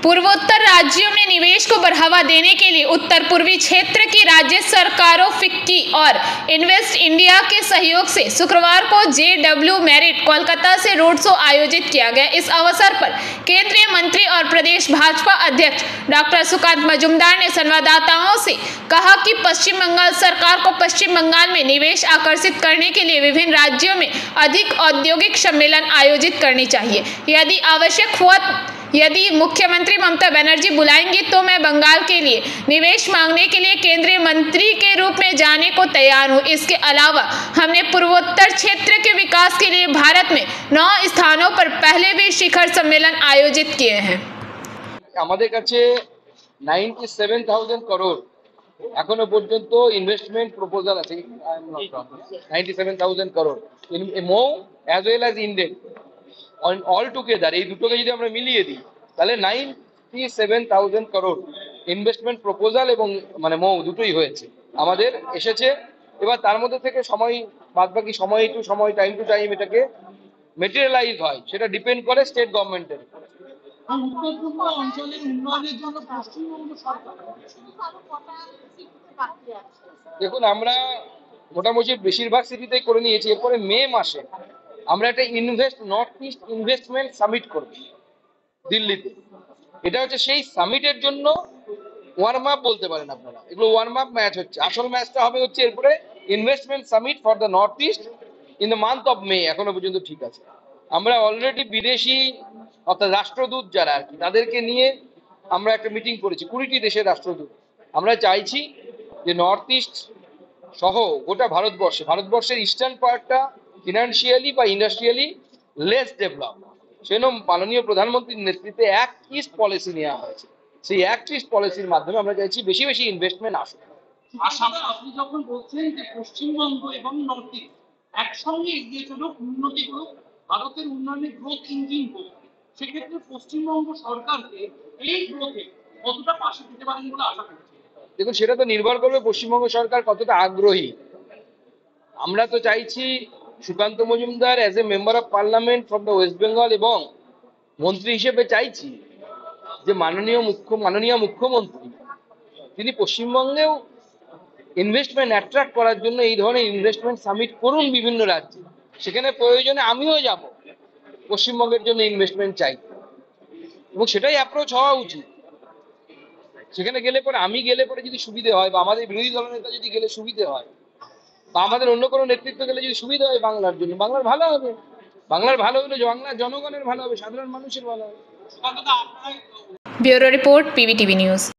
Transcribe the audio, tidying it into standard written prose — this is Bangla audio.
पूर्वोत्तर राज्यों में निवेश को बढ़ावा देने के लिए उत्तर पूर्वी क्षेत्र की राज्य सरकारों फिक्की और इन्वेस्ट इंडिया के सहयोग से शुक्रवार को JW मेरिट कोलकाता से रोड शो आयोजित किया गया। इस अवसर पर केंद्रीय मंत्री और प्रदेश भाजपा अध्यक्ष डॉक्टर सुकांत मजूमदार ने संवाददाताओं से कहा कि पश्चिम बंगाल सरकार को पश्चिम बंगाल में निवेश आकर्षित करने के लिए विभिन्न राज्यों में अधिक औद्योगिक सम्मेलन आयोजित करनी चाहिए। यदि आवश्यक हुआ यदि मुख्यमंत्री ममता बनर्जी बुलाएंगी तो मैं बंगाल के लिए निवेश मांगने के लिए केंद्रीय मंत्री के रूप में जाने को तैयार हूं। इसके अलावा हमने पूर्वोत्तर क्षेत्र के विकास के लिए भारत में 9 स्थानों पर पहले भी शिखर सम्मेलन आयोजित किए हैं। আমাদের কাছে 97,000 করোড় এখনো পর্যন্ত ইনভেস্টমেন্ট প্রপোজাল আছে। 97,000 crore in MoU as well as index all together, এই দুটোকে যদি আমরা মিলিয়ে দিই তাহলে 97,000 করোড় ইনভেস্টমেন্ট প্রপোজাল এবং মানে মৌ দুটোই হয়েছে আমাদের এসেছে। এবার তার মধ্যে থেকে সময় বাদবাকি সময় টু সময় টাইম টু টাইম এটাকে মেটেরিয়ালাইজ হয়, সেটা ডিপেন্ড করে স্টেট গভর্নমেন্টের। দেখুন, আমরা মোটামুটি বেশিরভাগ সিটিতেই করে নিয়েছি। এরপরে মে মাসে আমরা একটা নর্থ ইস্ট ইনভেস্টমেন্ট সামিট করব দিল্লিতে। এটা হচ্ছে সেই সামিটের জন্য ওয়ার্ম আপ বলতে পারেন আপনারা, এগুলো ওয়ার্ম আপ ম্যাচ হচ্ছে। আসল ম্যাচটা হবে হচ্ছে এরপরে investment summit for the north east in the month of May. এখনো পর্যন্ত ঠিক আছে। আমরা অলরেডি বিদেশি অর্থাৎ রাষ্ট্রদূত যারা আর কি তাদেরকে নিয়ে আমরা একটা মিটিং করেছি, 20টি দেশের রাষ্ট্রদূত। আমরা চাইছি যে নর্থ ইস্ট সহ গোটা ভারতবর্ষের ইস্টার্ন পার্টটা ফিনান্সিয়ালি বা ইন্ডাস্ট্রিয়ালি লেস ডেভেলপ। সেজন্য মাননীয় প্রধানমন্ত্রীর নেতৃত্বে অ্যাক্ট ইস্ট পলিসি নেওয়া হয়েছে। সেই অ্যাক্ট ইস্ট পলিসির মাধ্যমে আমরা চাইছি বেশি বেশি ইনভেস্টমেন্ট আসুক। আসামে আপনি যখন বলছেন যে পশ্চিমবঙ্গ এবং নর্থ ইস্ট একসঙ্গে এগিয়ে চলুক, উন্নতি করুক, ভারতের উন্নয়নের গ্রোথ ইঞ্জিন হোক, সেক্ষেত্রে পশ্চিমবঙ্গ সরকারকে এই গ্রোথে কতটা পাশে দিতে পারেন বলে আশা করছি? দেখুন, সেটা তো নির্ভর করবে পশ্চিমবঙ্গ সরকার কতটা আগ্রহী। আমরা তো চাইছি Sukanta Majumdar as a member of parliament from the West Bengal এবং মন্ত্রী হিসেবে চাইছি যে মাননীয় মুখ্যমন্ত্রী তিনি পশ্চিমবঙ্গেও ইনভেস্টমেন্ট অ্যাট্রাক্ট করার জন্য এই ধরনের ইনভেস্টমেন্ট সামিট করুন বিভিন্ন রাজ্যে। সেখানে প্রয়োজনে আমিও যাব পশ্চিমবঙ্গের জন্য ইনভেস্টমেন্ট চাই, এবং সেটাই অ্যাপ্রোচ হওয়া উচিত। সেখানে আমি গেলে পরে যদি সুবিধে হয় বা আমাদের বিরোধী দলনেতা যদি গেলে সুবিধে হয় বা আমাদের অন্য কোনো নেতৃত্ব গেলে যদি সুবিধা হয় বাংলার জন্য, বাংলার ভালো হবে। বাংলার ভালো হলে বাংলার জনগণের ভালো হবে, সাধারণ মানুষের ভালো হবে। Bureau report, PBTV news.